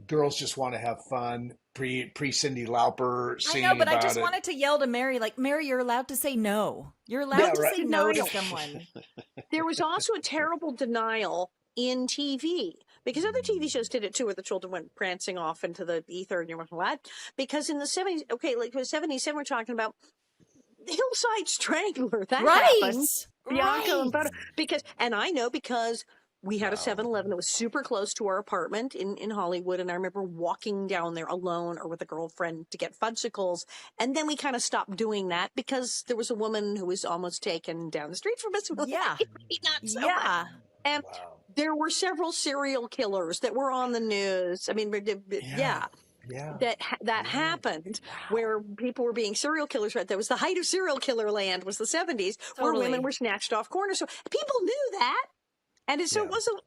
Girls just want to have fun. Pre Cyndi Lauper I singing know, but I about just it. wanted to yell to Mary, like, Mary, you're allowed to say no. You're allowed Yeah, to right. say no to Denial. someone. There was also a terrible denial in TV, because other TV shows did it too, where the children went prancing off into the ether, and you went, what? Because in the 70s, okay, like the 77, we're talking about the Hillside Strangler. That happened. Bianco and Butter. And I know because we had a 7-Eleven that was super close to our apartment in Hollywood, and I remember walking down there alone or with a girlfriend to get fudgesicles, and then we kind of stopped doing that because there was a woman who was almost taken down the street from us. Yeah. Not so Yeah. much. And there were several serial killers that were on the news. I mean, yeah. That happened where people were being serial killers. Right, there was the height of serial killer land was the 70s, where women were snatched off corners. So people knew that, and it wasn't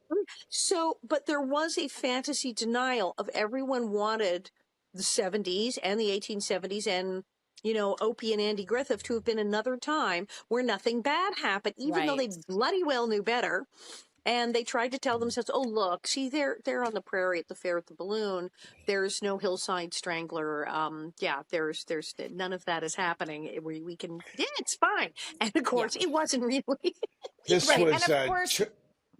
so. But there was a fantasy denial of everyone wanted the 70s and the 1870s and Opie and Andy Griffith to have been another time where nothing bad happened, even though they bloody well knew better. And they tried to tell themselves, "Oh, look, see, they're on the prairie at the fair at the Balloon. There's no Hillside Strangler. There's none of that is happening. We can, it's fine." And of course, it wasn't really. This Right. was. And of course,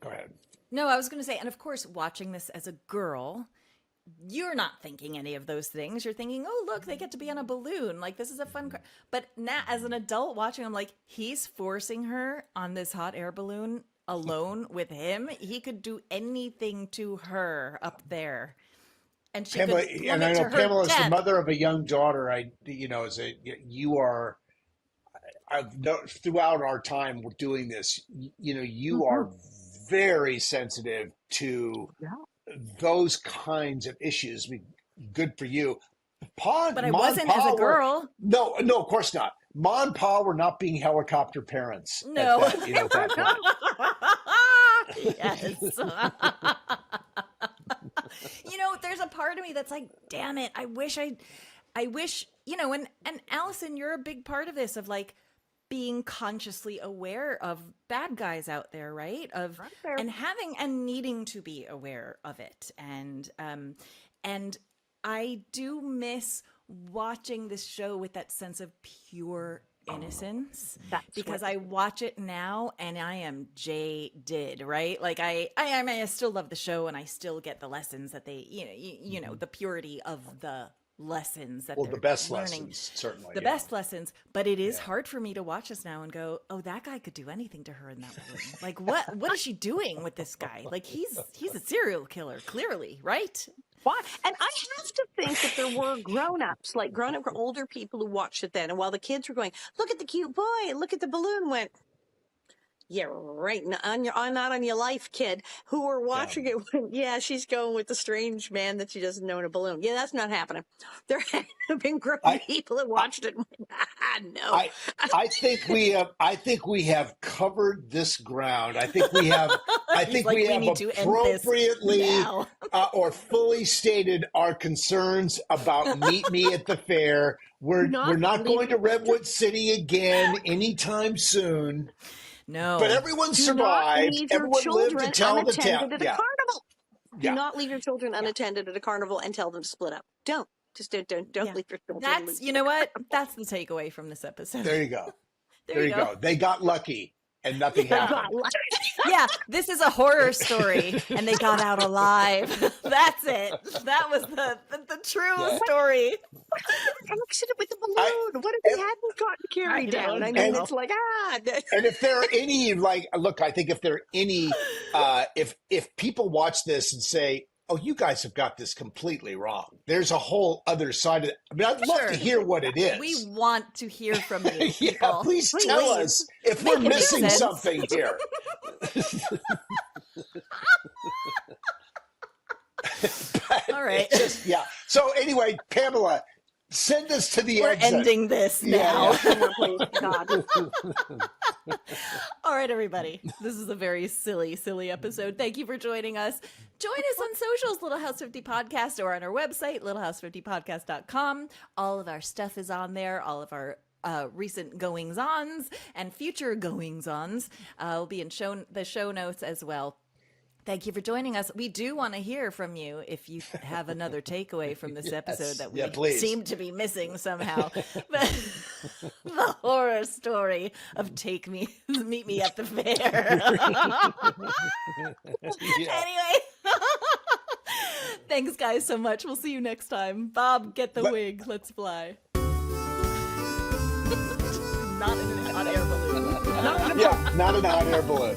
Go ahead. No, I was going to say, and of course, watching this as a girl, you're not thinking any of those things. You're thinking, "Oh, look, they get to be on a balloon. Like, this is a fun." But now, as an adult watching, I'm like, he's forcing her on this hot air balloon alone with him. He could do anything to her up there, and she Pamela, could and I know to her Pamela is the death. mother of a young daughter. Throughout our time doing this, you are very sensitive to those kinds of issues. Good for you. But I wasn't as a girl. No, of course not. Ma and Pa were not being helicopter parents. No. At that point. Yes. There's a part of me that's like, damn it, I wish, and Allison, you're a big part of this, of like being consciously aware of bad guys out there, right? And having and needing to be aware of it. And I do miss watching this show with that sense of pure innocence, because I watch it now and I am jaded, right? Like I still love the show and I still get the lessons that they, the purity of the lessons that they're the best learning. lessons, certainly. The best lessons, but it is hard for me to watch this now and go, "Oh, that guy could do anything to her in that room." Like, what is she doing with this guy? Like, he's a serial killer, clearly, right? Why? And I have to think that there were grown-ups, like grown-up older people who watched it then, and while the kids were going, "Look at the cute boy, look at the balloon," went, "Yeah, right. Not on your life, kid." Who were watching it went, "Yeah, she's going with the strange man that she doesn't know in a balloon." Yeah, that's not happening. There have been grown people that watched it and went, no. I think we have covered this ground. I think we have appropriately or fully stated our concerns about Meet Me at the Fair. We're not going to Redwood City again anytime soon. No. But everyone survived. Everyone lived to tell the tale. At a carnival. Do not leave your children unattended at a carnival and tell them to split up. Don't. Just don't leave your children. That's, you know what? That's the takeaway from this episode. There you go. There you go. They got lucky and nothing happened. Yeah, this is a horror story and they got out alive. That's it. That was the true story. Accident with the balloon. What if they hadn't gotten carried down? I mean, it's like, And if there are any, I think if there are any, if people watch this and say, "Oh, you guys have got this completely wrong," there's a whole other side of it. I mean, I'd love to hear what it is. We want to hear from you, people. Please tell us if we're missing something here. All right. So anyway, Pamela, send us to the exit. We're ending this now. God. All right, everybody. This is a very silly episode. Thank you for joining us. Join us on socials, Little House 50 Podcast, or on our website, littlehouse50podcast.com. All of our stuff is on there. All of our recent goings-ons and future goings-ons will be in the show notes as well. Thank you for joining us. We do want to hear from you if you have another takeaway from this episode that we seem to be missing somehow. But the horror story of meet me at the fair. Anyway, thanks guys so much. We'll see you next time. Bob, get the wig. Let's fly. Not in an hot air balloon. Not an hot air balloon.